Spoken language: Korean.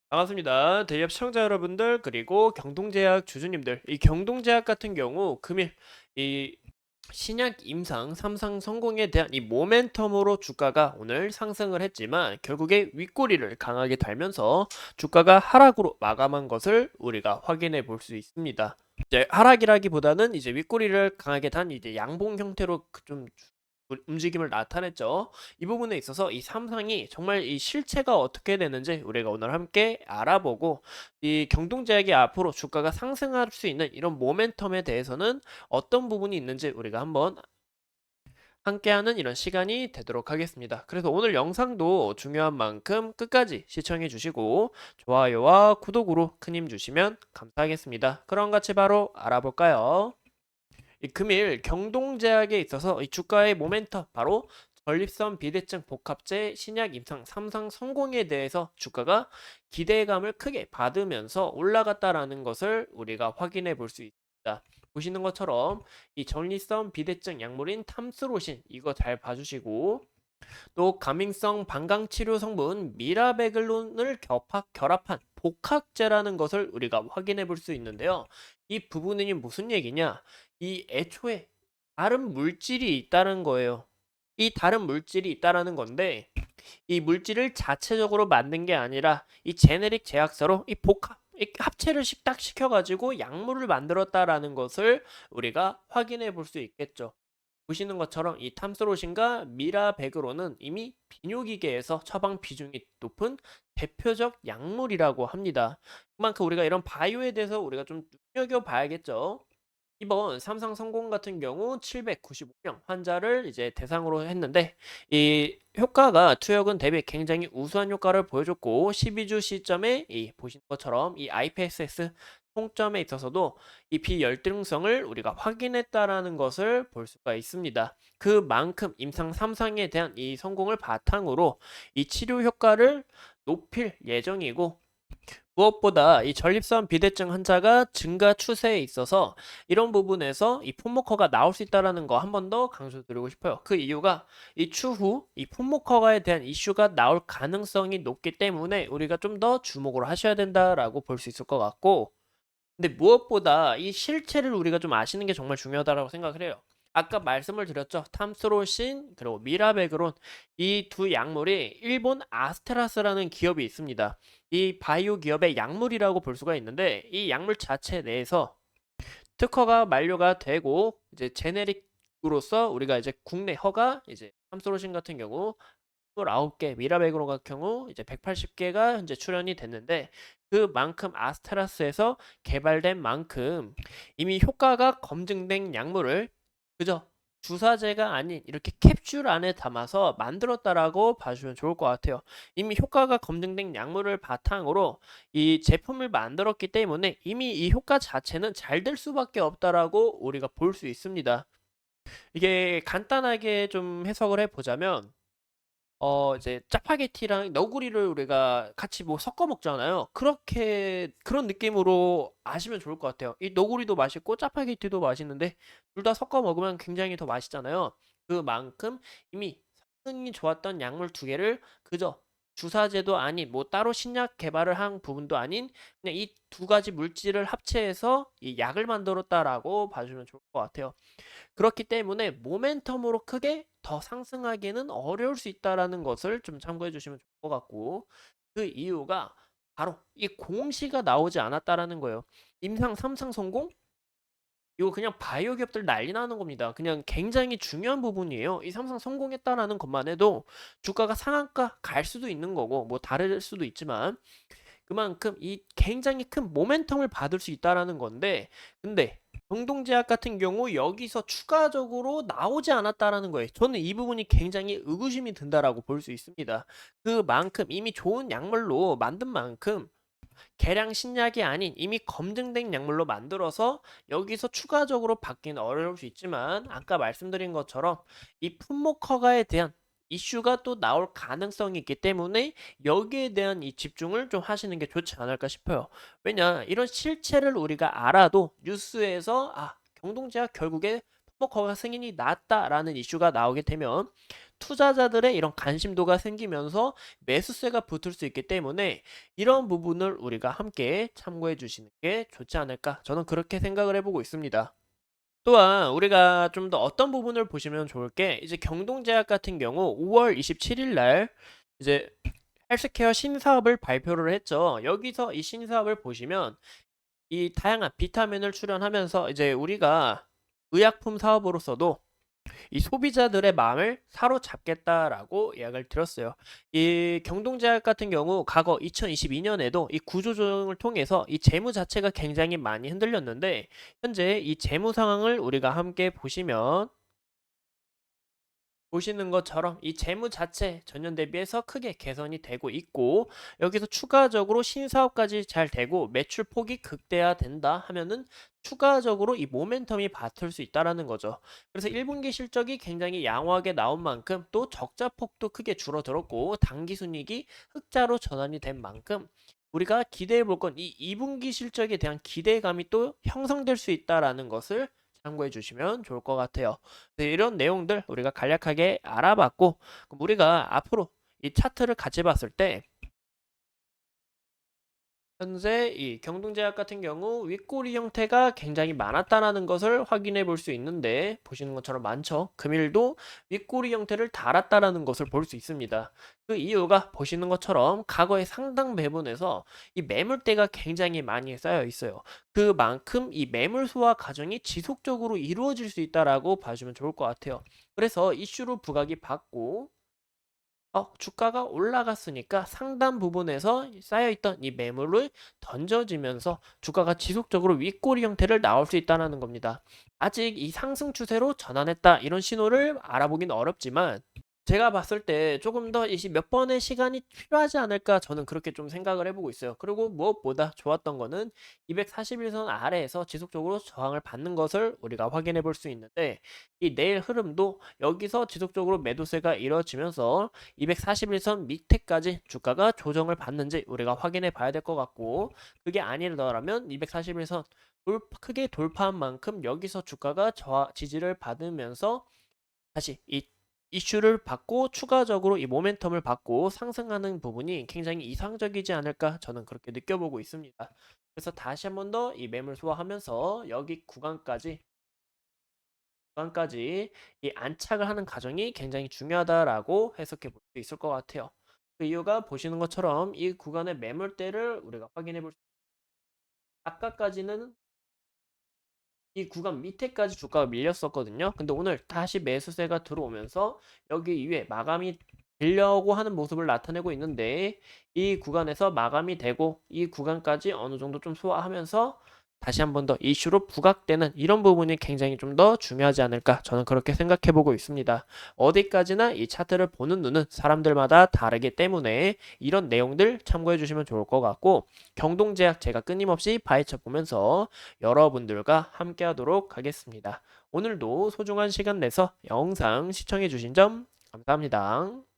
반갑습니다. 대기업 시청자 여러분들 그리고 경동제약 주주님들. 이 경동제약 같은 경우 금일 이 신약 임상 3상 성공에 대한 이 모멘텀으로 주가가 오늘 상승을 했지만 결국에 윗꼬리를 강하게 달면서 주가가 하락으로 마감한 것을 우리가 확인해 볼 수 있습니다. 이제 하락이라기보다는 이제 윗꼬리를 강하게 단 이제 양봉 형태로 좀 움직임을 나타냈죠. 이 부분에 있어서 이 삼상이 정말 이 실체가 어떻게 되는지 우리가 오늘 함께 알아보고, 이 경동제약이 앞으로 주가가 상승할 수 있는 이런 모멘텀에 대해서는 어떤 부분이 있는지 우리가 한번 함께하는 이런 시간이 되도록 하겠습니다. 그래서 오늘 영상도 중요한 만큼 끝까지 시청해 주시고 좋아요와 구독으로 큰 힘 주시면 감사하겠습니다. 그럼 같이 바로 알아볼까요? 이 금일 경동제약에 있어서 이 주가의 모멘텀, 바로 전립선 비대증 복합제 신약 임상 3상 성공에 대해서 주가가 기대감을 크게 받으면서 올라갔다라는 것을 우리가 확인해 볼 수 있습니다. 보시는 것처럼 이 전립선 비대증 약물인 탐스로신, 이거 잘 봐주시고, 또 가민성 방광치료 성분 미라베글론을 결합한 복합제라는 것을 우리가 확인해 볼 수 있는데요. 이 부분이 무슨 얘기냐? 이 애초에 다른 물질이 있다는 거예요. 이 다른 물질이 있다라는 건데, 이 물질을 자체적으로 만든 게 아니라 이 제네릭 제약사로 이 복합, 이 합체를 딱 시켜가지고 약물을 만들었다라는 것을 우리가 확인해 볼 수 있겠죠. 보시는 것처럼 이 탐스로신과 미라베그로는 이미 비뇨기계에서 처방 비중이 높은 대표적 약물이라고 합니다. 그만큼 우리가 이런 바이오에 대해서 우리가 좀 눈여겨봐야겠죠. 이번 삼상 성공 같은 경우 795명 환자를 이제 대상으로 했는데, 이 효과가 투여근 대비 굉장히 우수한 효과를 보여줬고, 12주 시점에 이 보시는 것처럼 이 IPSS 통점에 있어서도 이 비열등성을 우리가 확인했다라는 것을 볼 수가 있습니다. 그만큼 임상 3상에 대한 이 성공을 바탕으로 이 치료 효과를 높일 예정이고, 무엇보다 이 전립선 비대증 환자가 증가 추세에 있어서 이런 부분에서 이 폼모커가 나올 수 있다는 거 한 번 더 강조드리고 싶어요. 그 이유가 이 추후 이 폼모커에 대한 이슈가 나올 가능성이 높기 때문에 우리가 좀 더 주목을 하셔야 된다라고 볼 수 있을 것 같고, 근데 무엇보다 이 실체를 우리가 좀 아시는 게 정말 중요하다고 생각을 해요. 아까 말씀을 드렸죠. 탐스로신 그리고 미라베그론, 이 두 약물이 일본 아스테라스라는 기업이 있습니다. 이 바이오 기업의 약물이라고 볼 수가 있는데, 이 약물 자체 내에서 특허가 만료가 되고 이제 제네릭으로서 우리가 이제 국내 허가, 이제 탐스로신 같은 경우 29개, 미라베그로 같은 경우 이제 180개가 현재 출연이 됐는데, 그만큼 아스테라스에서 개발된 만큼 이미 효과가 검증된 약물을 그저 주사제가 아닌 이렇게 캡슐 안에 담아서 만들었다라고 봐주면 좋을 것 같아요. 이미 효과가 검증된 약물을 바탕으로 이 제품을 만들었기 때문에 이미 이 효과 자체는 잘 될 수밖에 없다라고 우리가 볼 수 있습니다. 이게 간단하게 좀 해석을 해보자면, 이제 짜파게티랑 너구리를 우리가 같이 뭐 섞어 먹잖아요. 그렇게 그런 느낌으로 아시면 좋을 것 같아요. 이 너구리도 맛있고 짜파게티도 맛있는데 둘 다 섞어 먹으면 굉장히 더 맛있잖아요. 그만큼 이미 성능이 좋았던 약물 두 개를 그저 주사제도 아닌 뭐 따로 신약 개발을 한 부분도 아닌 그냥 이 두 가지 물질을 합체해서 이 약을 만들었다라고 봐주면 좋을 것 같아요. 그렇기 때문에 모멘텀으로 크게 더 상승하기는 어려울 수 있다라는 것을 좀 참고해 주시면 좋을 것 같고, 그 이유가 바로 이 공시가 나오지 않았다라는 거예요. 임상 3상 성공? 이거 그냥 바이오 기업들 난리 나는 겁니다. 그냥 굉장히 중요한 부분이에요. 이 삼상 성공했다라는 것만 해도 주가가 상한가 갈 수도 있는 거고, 뭐 다를 수도 있지만 그만큼 이 굉장히 큰 모멘텀을 받을 수 있다라는 건데, 근데 경동제약 같은 경우 여기서 추가적으로 나오지 않았다라는 거예요. 저는 이 부분이 굉장히 의구심이 든다라고 볼 수 있습니다. 그만큼 이미 좋은 약물로 만든 만큼 개량 신약이 아닌 이미 검증된 약물로 만들어서 여기서 추가적으로 받기는 어려울 수 있지만, 아까 말씀드린 것처럼 이 품목 허가에 대한 이슈가 또 나올 가능성이 있기 때문에 여기에 대한 이 집중을 좀 하시는 게 좋지 않을까 싶어요. 왜냐, 이런 실체를 우리가 알아도 뉴스에서 경동제약 결국에 품목 허가 승인이 났다라는 이슈가 나오게 되면 투자자들의 이런 관심도가 생기면서 매수세가 붙을 수 있기 때문에 이런 부분을 우리가 함께 참고해 주시는 게 좋지 않을까 저는 그렇게 생각을 해보고 있습니다. 또한 우리가 좀 더 어떤 부분을 보시면 좋을 게 이제 경동제약 같은 경우 5월 27일 날 이제 헬스케어 신사업을 발표를 했죠. 여기서 이 신사업을 보시면 이 다양한 비타민을 출연하면서 이제 우리가 의약품 사업으로서도 이 소비자들의 마음을 사로잡겠다라고 이야기를 드렸어요. 이 경동제약 같은 경우 과거 2022년에도 이 구조조정을 통해서 이 재무 자체가 굉장히 많이 흔들렸는데 현재 이 재무 상황을 우리가 함께 보시는 것처럼 이 재무 자체 전년 대비해서 크게 개선이 되고 있고 여기서 추가적으로 신사업까지 잘 되고 매출 폭이 극대화된다 하면은 추가적으로 이 모멘텀이 받을 수 있다라는 거죠. 그래서 1분기 실적이 굉장히 양호하게 나온 만큼 또 적자 폭도 크게 줄어들었고 당기 순이익이 흑자로 전환이 된 만큼 우리가 기대해 볼 건 이 2분기 실적에 대한 기대감이 또 형성될 수 있다라는 것을 참고해 주시면 좋을 것 같아요. 네, 이런 내용들 우리가 간략하게 알아봤고 그럼 우리가 앞으로 이 차트를 같이 봤을 때 현재 이 경동제약 같은 경우 윗꼬리 형태가 굉장히 많았다라는 것을 확인해 볼 수 있는데 보시는 것처럼 많죠. 금일도 윗꼬리 형태를 달았다라는 것을 볼 수 있습니다. 그 이유가 보시는 것처럼 과거의 상당 배분에서 이 매물대가 굉장히 많이 쌓여 있어요. 그만큼 이 매물 소화 과정이 지속적으로 이루어질 수 있다라고 봐주면 좋을 것 같아요. 그래서 이슈로 부각이 받고 주가가 올라갔으니까 상단 부분에서 쌓여있던 이 매물을 던져지면서 주가가 지속적으로 윗꼬리 형태를 나올 수 있다는 겁니다. 아직 이 상승 추세로 전환했다 이런 신호를 알아보긴 어렵지만 제가 봤을 때 조금 더 몇 번의 시간이 필요하지 않을까 저는 그렇게 좀 생각을 해보고 있어요. 그리고 무엇보다 좋았던 거는 241선 아래에서 지속적으로 저항을 받는 것을 우리가 확인해 볼 수 있는데 이 내일 흐름도 여기서 지속적으로 매도세가 이루어지면서 241선 밑에까지 주가가 조정을 받는지 우리가 확인해 봐야 될 것 같고 그게 아니더라면 241선 크게 돌파한 만큼 여기서 주가가 지지를 받으면서 다시 이 이슈를 받고 추가적으로 이 모멘텀을 받고 상승하는 부분이 굉장히 이상적이지 않을까 저는 그렇게 느껴보고 있습니다. 그래서 다시 한 번 더 이 매물 소화하면서 여기 구간까지 이 안착을 하는 과정이 굉장히 중요하다라고 해석해 볼 수 있을 것 같아요. 그 이유가 보시는 것처럼 이 구간의 매물대를 우리가 확인해 볼 수 아까까지는 이 구간 밑에까지 주가가 밀렸었거든요. 근데 오늘 다시 매수세가 들어오면서 여기 위에 마감이 되려고 하는 모습을 나타내고 있는데 이 구간에서 마감이 되고 이 구간까지 어느 정도 좀 소화하면서 다시 한 번 더 이슈로 부각되는 이런 부분이 굉장히 좀 더 중요하지 않을까 저는 그렇게 생각해 보고 있습니다. 어디까지나 이 차트를 보는 눈은 사람들마다 다르기 때문에 이런 내용들 참고해 주시면 좋을 것 같고 경동제약 제가 끊임없이 파헤쳐 보면서 여러분들과 함께 하도록 하겠습니다. 오늘도 소중한 시간 내서 영상 시청해 주신 점 감사합니다.